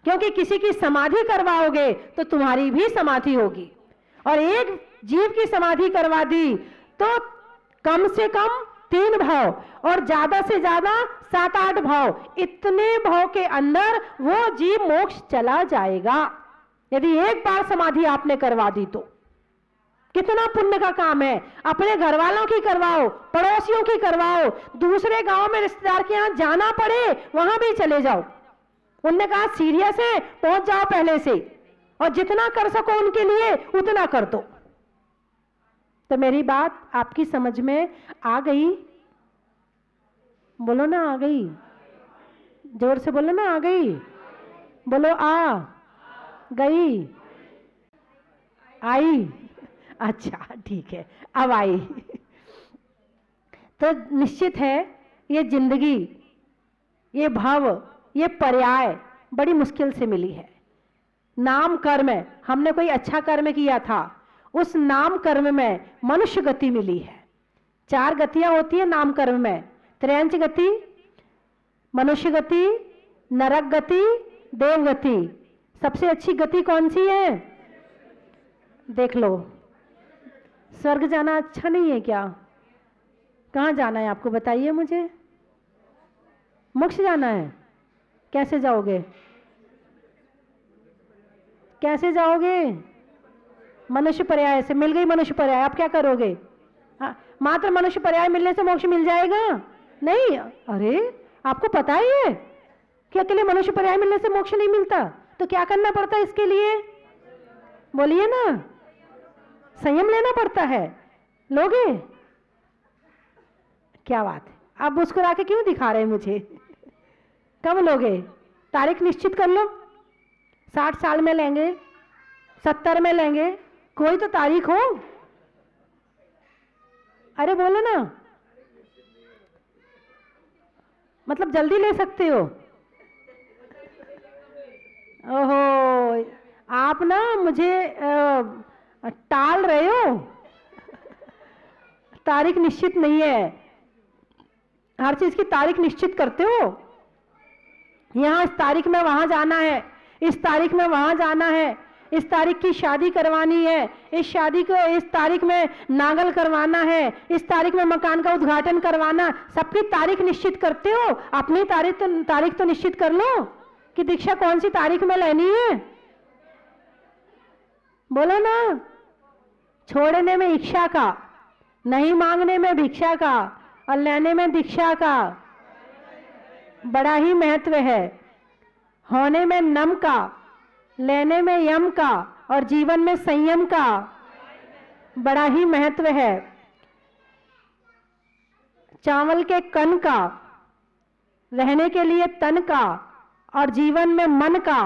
क्योंकि किसी की समाधि करवाओगे तो तुम्हारी भी समाधि होगी। और एक जीव की समाधि करवा दी तो कम से कम 3 भाव और ज्यादा से ज्यादा 7-8 भाव, इतने भाव के अंदर वो जीव मोक्ष चला जाएगा। यदि एक बार समाधि आपने करवा दी तो कितना पुण्य का काम है। अपने घर वालों की करवाओ, पड़ोसियों की करवाओ, दूसरे गांव में रिश्तेदार के यहां जाना पड़े वहां भी चले जाओ। उनने कहा सीरियस है, पहुंच जाओ पहले से, और जितना कर सको उनके लिए उतना कर दो। तो मेरी बात आपकी समझ में आ गई? बोलो ना आ गई, जोर से बोलो ना आ गई, बोलो आ गई, आई, अच्छा ठीक है अब आई। तो निश्चित है ये जिंदगी, ये भव, ये पर्याय बड़ी मुश्किल से मिली है। नाम कर्म, हमने कोई अच्छा कर्म किया था, उस नाम कर्म में मनुष्य गति मिली है। 4 गतियां होती है नाम कर्म में, त्रयंच गति, मनुष्य गति, नरक गति, देव गति। सबसे अच्छी गति कौन सी है? देख लो, स्वर्ग जाना अच्छा नहीं है क्या? कहाँ जाना है आपको बताइए मुझे? मोक्ष जाना है। कैसे जाओगे? कैसे जाओगे? मनुष्य पर्याय से। मिल गई मनुष्य पर्याय, आप क्या करोगे? हाँ, मात्र मनुष्य पर्याय मिलने से मोक्ष मिल जाएगा? नहीं। अरे आपको पता ही है कि अकेले मनुष्य पर्याय मिलने से मोक्ष नहीं मिलता, तो क्या करना पड़ता है इसके लिए? बोलिए ना। संयम लेना पड़ता है। लोगे? क्या बात है, आप मुस्कुरा के क्यों दिखा रहे हैं मुझे? कब लोगे? तारीख निश्चित कर लो। 60 साल में लेंगे, 70 में लेंगे, कोई तो तारीख हो। अरे बोलो ना, मतलब जल्दी ले सकते हो? ओहो, आप ना मुझे टाल रहे हो। तारीख निश्चित नहीं है, हर चीज की तारीख निश्चित करते हो। यहां इस तारीख में वहां जाना है, इस तारीख में वहां जाना है, इस तारीख की शादी करवानी है, इस शादी को इस तारीख में नागल करवाना है, इस तारीख में मकान का उद्घाटन करवाना, सबकी तारीख निश्चित करते हो। अपनी तारीख तो निश्चित कर लो कि दीक्षा कौन सी तारीख में लेनी है। बोलो ना। छोड़ने में इच्छा का, नहीं मांगने में भिक्षा का, और लेने में दीक्षा का बड़ा ही महत्व है। होने में नम का, लेने में यम का, और जीवन में संयम का बड़ा ही महत्व है। चावल के कण का, रहने के लिए तन का, और जीवन में मन का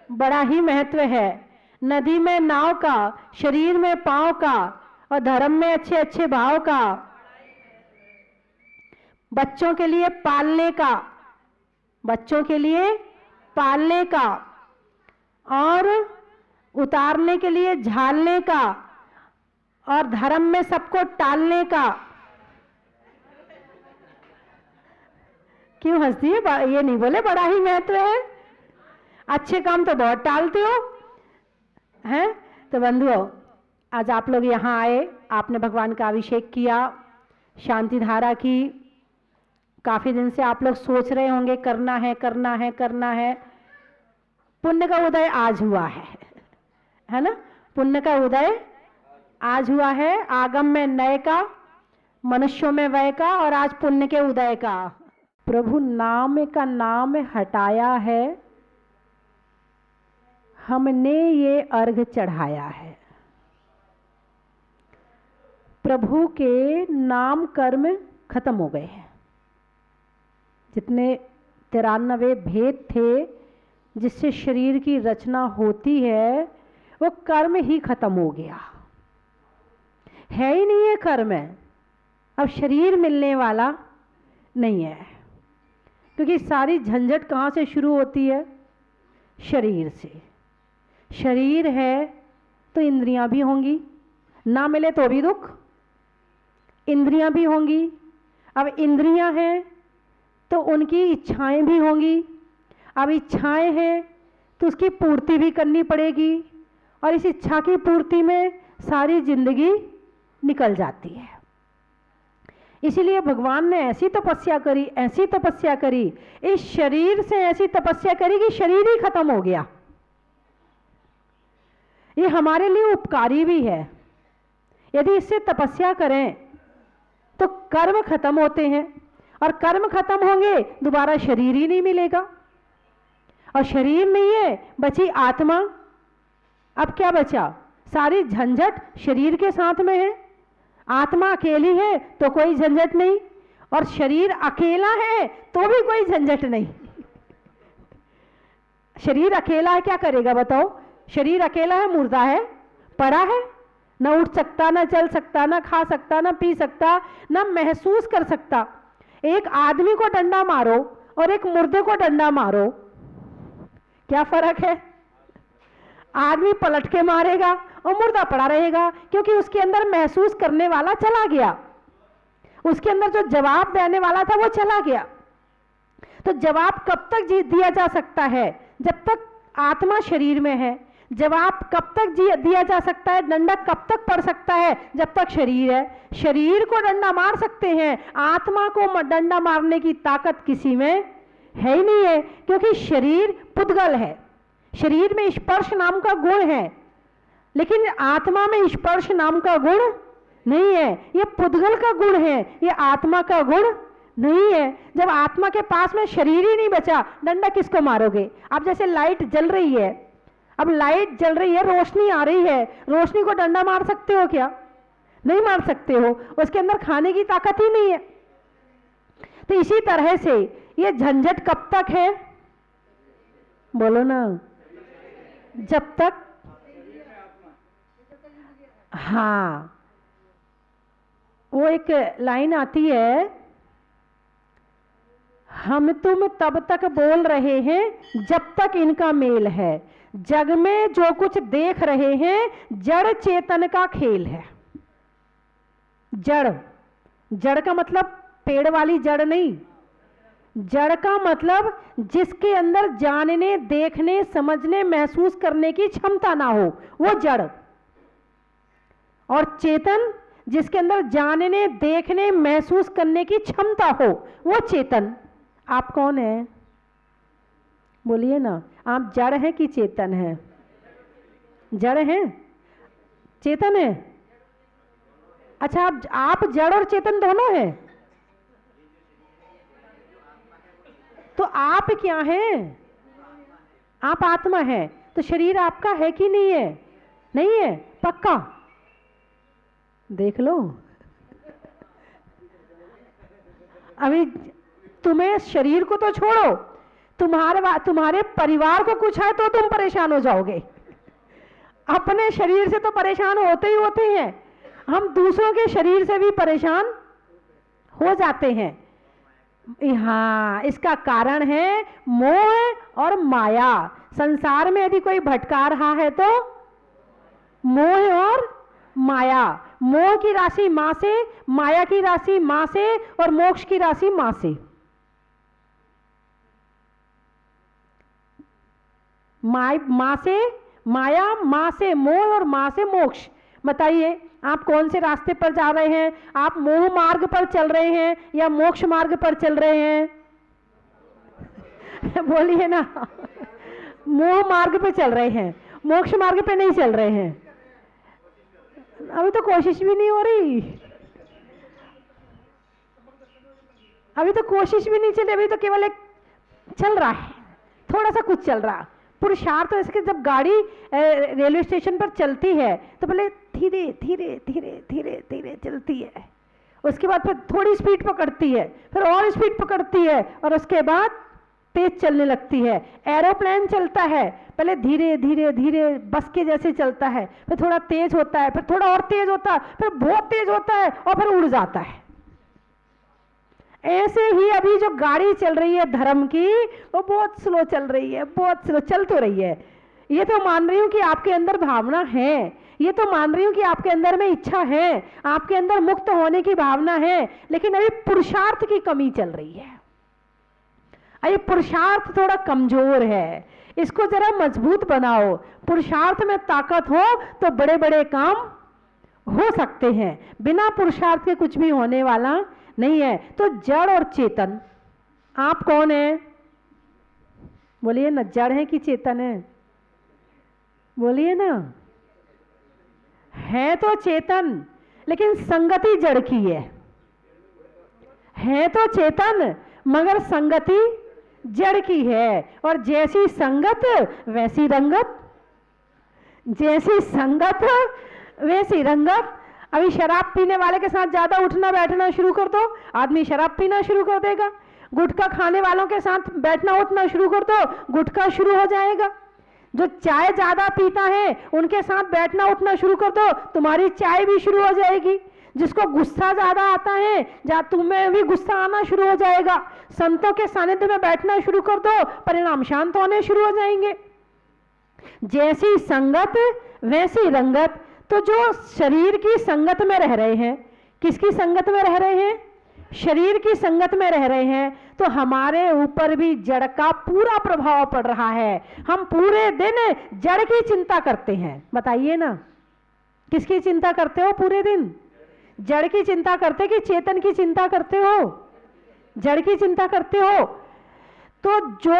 बड़ा ही महत्व है। नदी में नाव का, शरीर में पांव का, और धर्म में अच्छे अच्छे भाव का। बच्चों के लिए पालने का, बच्चों के लिए पालने का, और उतारने के लिए झालने का, और धर्म में सबको टालने का। क्यों हंसती है? ये नहीं बोले बड़ा ही महत्व है? अच्छे काम तो बहुत टालते हो हैं। तो बंधुओं, आज आप लोग यहाँ आए, आपने भगवान का अभिषेक किया, शांति धारा की। काफी दिन से आप लोग सोच रहे होंगे करना है करना है करना है। पुण्य का उदय आज हुआ है ना? पुण्य का उदय आज हुआ है। आगम में नए का, मनुष्यों में वय का, और आज पुण्य के उदय का। प्रभु नाम का नाम हटाया है, हमने ये अर्घ चढ़ाया है। प्रभु के नाम कर्म खत्म हो गए हैं। जितने 93 भेद थे जिससे शरीर की रचना होती है, वो कर्म ही खत्म हो गया है ही नहीं है कर्म है। अब शरीर मिलने वाला नहीं है, क्योंकि सारी झंझट कहाँ से शुरू होती है? शरीर से। शरीर है तो इंद्रियां भी होंगी, ना मिले तो भी दुख। इंद्रियां भी होंगी, अब इंद्रियां हैं तो उनकी इच्छाएं भी होंगी। अब इच्छाएं हैं तो उसकी पूर्ति भी करनी पड़ेगी, और इस इच्छा की पूर्ति में सारी जिंदगी निकल जाती है। इसीलिए भगवान ने ऐसी तपस्या करी, ऐसी तपस्या करी, इस शरीर से ऐसी तपस्या करी कि शरीर ही खत्म हो गया। ये हमारे लिए उपकारी भी है। यदि इससे तपस्या करें तो कर्म खत्म होते हैं, और कर्म खत्म होंगे दोबारा शरीर ही नहीं मिलेगा, और शरीर नहीं है, बची आत्मा। अब क्या बचा? सारी झंझट शरीर के साथ में है। आत्मा अकेली है तो कोई झंझट नहीं, और शरीर अकेला है तो भी कोई झंझट नहीं। शरीर अकेला है, क्या करेगा बताओ? शरीर अकेला है, मुर्दा है, पड़ा है, ना उठ सकता, ना चल सकता, ना खा सकता, ना पी सकता, ना महसूस कर सकता। एक आदमी को डंडा मारो और एक मुर्दे को डंडा मारो, क्या फर्क है? आदमी पलट के मारेगा और मुर्दा पड़ा रहेगा, क्योंकि उसके अंदर महसूस करने वाला चला गया, उसके अंदर जो जवाब देने वाला था वो चला गया। तो जवाब कब तक दिया जा सकता है? जब तक आत्मा शरीर में है। जवाब कब तक दिया जा सकता है? डंडा कब तक पड़ सकता है? जब तक शरीर है। शरीर को डंडा मार सकते हैं, आत्मा को डंडा मारने की ताकत किसी में है ही नहीं है, क्योंकि शरीर पुद्गल है। शरीर में स्पर्श नाम का गुण है, लेकिन आत्मा में स्पर्श नाम का गुण नहीं है। ये पुद्गल का गुण है, ये आत्मा का गुण नहीं है। जब आत्मा के पास में शरीर ही नहीं बचा, डंडा किसको मारोगे? अब जैसे लाइट जल रही है, अब लाइट जल रही है, रोशनी आ रही है, रोशनी को डंडा मार सकते हो क्या? नहीं मार सकते हो, उसके अंदर खाने की ताकत ही नहीं है। तो इसी तरह से ये झंझट कब तक है? बोलो ना। जब तक, हाँ, वो एक लाइन आती है, हम तुम तब तक बोल रहे हैं जब तक इनका मेल है, जग में जो कुछ देख रहे हैं जड़ चेतन का खेल है। जड़, जड़ का मतलब पेड़ वाली जड़ नहीं, जड़ का मतलब जिसके अंदर जानने, देखने, समझने, महसूस करने की क्षमता ना हो, वो जड़। और चेतन जिसके अंदर जानने, देखने, महसूस करने की क्षमता हो, वो चेतन। आप कौन है? बोलिए ना, आप जड़ हैं कि चेतन हैं? जड़ हैं, चेतन है? अच्छा, आप जड़ और चेतन दोनों हैं। तो आप क्या हैं? आप आत्मा है, तो शरीर आपका है कि नहीं है? नहीं है, पक्का? देख लो। अभी तुम्हें शरीर को तो छोड़ो, तुम्हारे परिवार को कुछ है तो तुम परेशान हो जाओगे। अपने शरीर से तो परेशान होते ही होते हैं, हम दूसरों के शरीर से भी परेशान हो जाते हैं। हाँ, इसका कारण है मोह और माया। संसार में यदि कोई भटका रहा है तो मोह और माया। मोह की राशि मां से, माया की राशि मां से, और मोक्ष की राशि मां से। मां से माया, मां से मोह, और मां से मोक्ष। बताइए आप कौन से रास्ते पर जा रहे हैं? आप मोह मार्ग पर चल रहे हैं या मोक्ष मार्ग पर चल रहे हैं? बोलिए ना। मोह मार्ग पे चल रहे हैं, मोक्ष मार्ग पे नहीं चल रहे हैं। अभी तो कोशिश भी नहीं हो रही, अभी तो कोशिश भी नहीं चली, अभी तो केवल एक चल रहा है, थोड़ा सा कुछ चल रहा। पुरुषार्थ तो इसके, जब गाड़ी रेलवे स्टेशन पर चलती है तो पहले धीरे धीरे धीरे धीरे धीरे चलती है, उसके बाद फिर थोड़ी स्पीड पकड़ती है, फिर और स्पीड पकड़ती है, और उसके बाद तेज चलने लगती है। एरोप्लेन चलता है, पहले धीरे धीरे धीरे बस के जैसे चलता है, फिर थोड़ा तेज होता है, फिर थोड़ा और तेज होता है, फिर बहुत तेज होता है, और फिर उड़ जाता है। ऐसे ही अभी जो गाड़ी चल रही है धर्म की, वो बहुत स्लो चल रही है, बहुत स्लो चल तो रही है। ये तो मान रही हूं कि आपके अंदर भावना है, ये तो मान रही हूं कि आपके अंदर में इच्छा है, आपके अंदर मुक्त होने की भावना है, लेकिन अभी पुरुषार्थ की कमी चल रही है। ये पुरुषार्थ थोड़ा कमजोर है, इसको जरा मजबूत बनाओ। पुरुषार्थ में ताकत हो तो बड़े बड़े काम हो सकते हैं, बिना पुरुषार्थ के कुछ भी होने वाला नहीं है। तो जड़ और चेतन, आप कौन है? बोलिए ना, जड़ है कि चेतन है? बोलिए ना। है तो चेतन, लेकिन संगति जड़ की है तो चेतन मगर संगति जड़ की है। और जैसी संगत वैसी रंगत, जैसी संगत वैसी रंगत। अभी शराब पीने वाले के साथ ज्यादा उठना बैठना शुरू कर दो, आदमी शराब पीना शुरू कर देगा। गुटखा खाने वालों के साथ बैठना उठना शुरू कर दो, गुटखा शुरू हो जाएगा। जो चाय ज्यादा पीता है उनके साथ बैठना उठना शुरू कर दो, तुम्हारी चाय भी शुरू हो जाएगी। जिसको गुस्सा ज्यादा आता है, जा तुम्हें भी गुस्सा आना शुरू हो जाएगा। संतों के सानिध्य में बैठना शुरू कर दो, परिणाम शांत होने शुरू हो जाएंगे। जैसी संगत वैसी रंगत। तो जो शरीर की संगत में रह रहे हैं, किसकी संगत में रह रहे हैं? शरीर की संगत में रह रहे हैं, तो हमारे ऊपर भी जड़ का पूरा प्रभाव पड़ रहा है। हम पूरे दिन जड़ की चिंता करते हैं। बताइए ना, किसकी चिंता करते हो पूरे दिन? जड़ की चिंता करते कि चेतन की चिंता करते हो? जड़ की चिंता करते हो। तो जो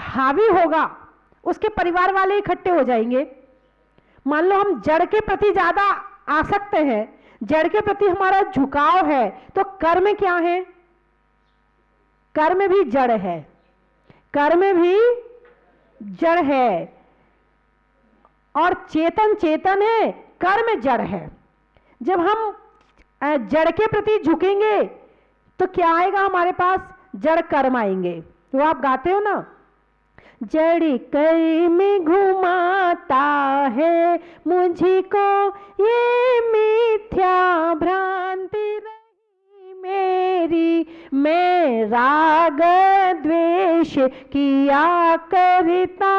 हावी होगा उसके परिवार वाले इकट्ठे हो जाएंगे। मान लो हम जड़ के प्रति ज्यादा आसक्त हैं, जड़ के प्रति हमारा झुकाव है, तो कर्म क्या है? कर्म भी जड़ है, कर्म भी जड़ है। और चेतन चेतन है, कर्म जड़ है। जब हम जड़ के प्रति झुकेंगे तो क्या आएगा हमारे पास? जड़ कर्म आएंगे। तो आप गाते हो ना, जड़ कर्म घुमाता है मुझको ये मिथ्या भ्रांति रही मेरी, मैं राग द्वेष किया करता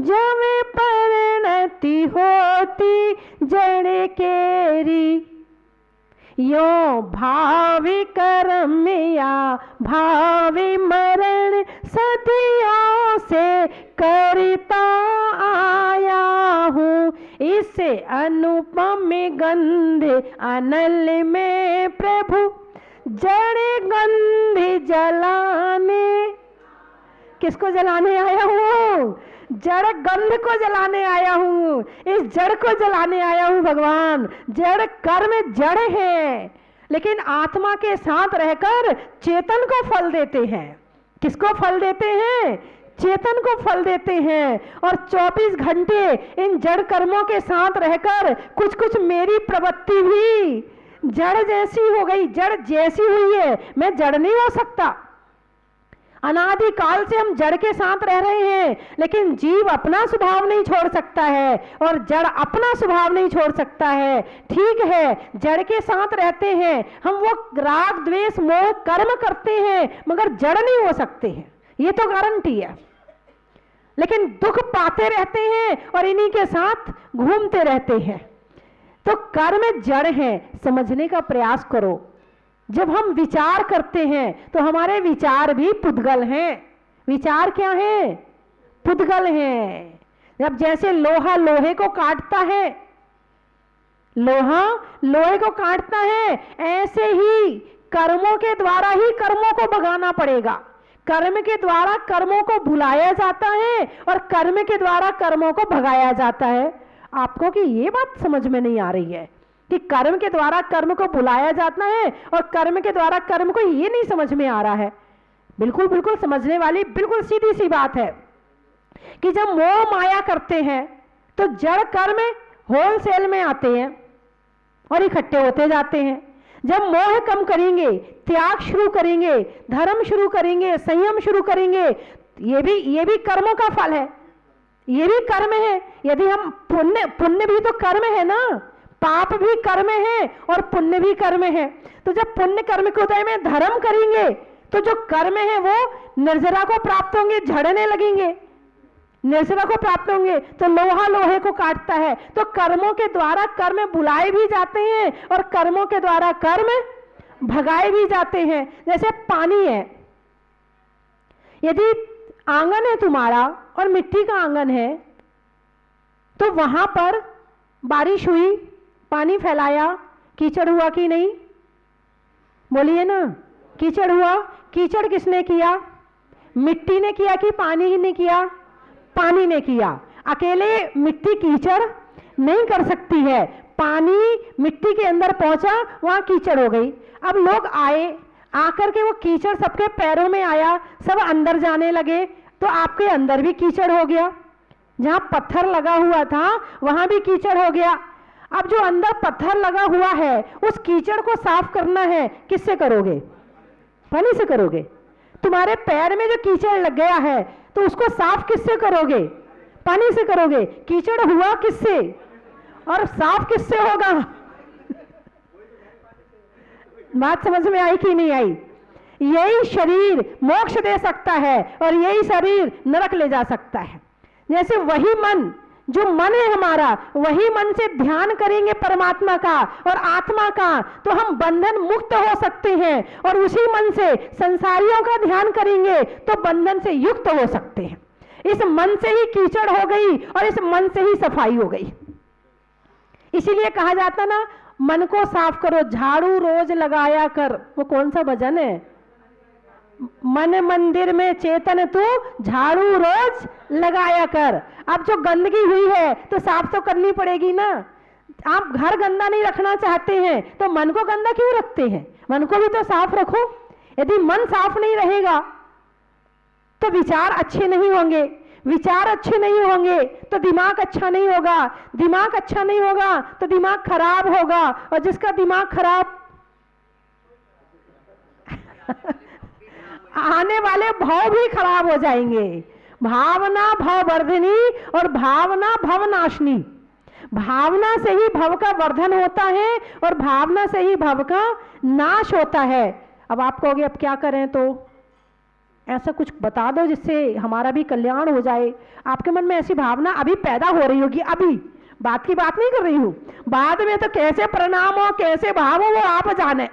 जब परिणति होती जड़ केरी। यो भावी कर्म या भावी मरण सदियों से करता आया हूँ, इस अनुपम गंध अनल में प्रभु जड़ गंध जलाने। किसको जलाने आया हूँ? जड़ गंध को जलाने आया हूं, इस जड़ को जलाने आया हूं भगवान। जड़ कर्म जड़ है, लेकिन आत्मा के साथ रहकर चेतन को फल देते हैं। किसको फल देते हैं? चेतन को फल देते हैं। और 24 घंटे इन जड़ कर्मों के साथ रहकर कुछ कुछ मेरी प्रवृत्ति भी जड़ जैसी हो गई। जड़ जैसी हुई है, मैं जड़ नहीं हो सकता। अनादि काल से हम जड़ के साथ रह रहे हैं, लेकिन जीव अपना स्वभाव नहीं छोड़ सकता है और जड़ अपना स्वभाव नहीं छोड़ सकता है। ठीक है, जड़ के साथ रहते हैं हम, वो राग द्वेष मोह कर्म करते हैं, मगर जड़ नहीं हो सकते हैं, ये तो गारंटी है। लेकिन दुख पाते रहते हैं और इन्हीं के साथ घूमते रहते हैं। तो कर्म जड़ है, समझने का प्रयास करो। जब हम विचार करते हैं तो हमारे विचार भी पुद्गल हैं। विचार क्या है? पुद्गल हैं। जब जैसे लोहा लोहे को काटता है, लोहा लोहे को काटता है, ऐसे ही कर्मों के द्वारा ही कर्मों को भगाना पड़ेगा। कर्म के द्वारा कर्मों को भुलाया जाता है और कर्म के द्वारा कर्मों को भगाया जाता है। आपको कि ये बात समझ में नहीं आ रही है कि कर्म के द्वारा कर्म को भुलाया जाता है और कर्म के द्वारा कर्म को, ये नहीं समझ में आ रहा है। बिल्कुल बिल्कुल समझने वाली बिल्कुल सीधी सी बात है कि जब मोह माया करते हैं तो जड़ कर्म होलसेल में आते हैं और इकट्ठे होते जाते हैं। जब मोह कम करेंगे, त्याग शुरू करेंगे, धर्म शुरू करेंगे, संयम शुरू करेंगे, ये भी कर्मों का फल है, ये भी कर्म है। यदि हम पुण्य भी तो कर्म है ना, पाप भी कर्म है और पुण्य भी कर्म है। तो जब पुण्य कर्म के उदय में धर्म करेंगे तो जो कर्म है वो निर्जरा को प्राप्त होंगे, झड़ने लगेंगे, निर्जरा को प्राप्त होंगे। तो लोहा लोहे को काटता है। तो कर्मों के द्वारा कर्म बुलाए भी जाते हैं और कर्मों के द्वारा कर्म भगाए भी जाते हैं। जैसे पानी है, यदि आंगन है तुम्हारा और मिट्टी का आंगन है, तो वहां पर बारिश हुई, पानी फैलाया, कीचड़ हुआ कि नहीं? बोलिए ना, कीचड़ हुआ। कीचड़ किसने किया? मिट्टी ने किया कि पानी ने किया? पानी ने किया। अकेले मिट्टी कीचड़ नहीं कर सकती है। पानी मिट्टी के अंदर पहुंचा, वहां कीचड़ हो गई। अब लोग आए, आकर के वो कीचड़ सबके पैरों में आया, सब अंदर जाने लगे, तो आपके अंदर भी कीचड़ हो गया। जहां पत्थर लगा हुआ था वहां भी कीचड़ हो गया। अब जो अंदर पत्थर लगा हुआ है, उस कीचड़ को साफ करना है, किससे करोगे? पानी से करोगे। तुम्हारे पैर में जो कीचड़ लग गया है, तो उसको साफ किससे करोगे? पानी से करोगे। कीचड़ हुआ किससे और साफ किससे होगा? बात समझ में आई कि नहीं आई? यही शरीर मोक्ष दे सकता है और यही शरीर नरक ले जा सकता है। जैसे वही मन, जो मन है हमारा, वही मन से ध्यान करेंगे परमात्मा का और आत्मा का, तो हम बंधन मुक्त हो सकते हैं। और उसी मन से संसारियों का ध्यान करेंगे तो बंधन से युक्त हो सकते हैं। इस मन से ही कीचड़ हो गई और इस मन से ही सफाई हो गई। इसीलिए कहा जाता ना, मन को साफ करो, झाड़ू रोज लगाया कर। वो कौन सा भजन है? मन मंदिर में चेतन तू झाड़ू रोज लगाया कर। अब जो गंदगी हुई है तो साफ तो करनी पड़ेगी ना। आप घर गंदा नहीं रखना चाहते हैं तो मन को गंदा क्यों रखते हैं? मन को भी तो साफ रखो। यदि मन साफ नहीं रहेगा तो विचार अच्छे नहीं होंगे, विचार अच्छे नहीं होंगे तो दिमाग अच्छा नहीं होगा, दिमाग अच्छा नहीं होगा तो दिमाग खराब होगा, और जिसका दिमाग खराब आने वाले भाव भी खराब हो जाएंगे। भावना भववर्धिनी और भावना भवनाशिनी। भावना से ही भव का वर्धन होता है और भावना से ही भव का नाश होता है। अब आप कहोगे अब क्या करें, तो ऐसा कुछ बता दो जिससे हमारा भी कल्याण हो जाए। आपके मन में ऐसी भावना अभी पैदा हो रही होगी, अभी बात की बात नहीं कर रही हूं, बाद में तो कैसे परिणाम हो, कैसे भाव हो, वो आप जाने।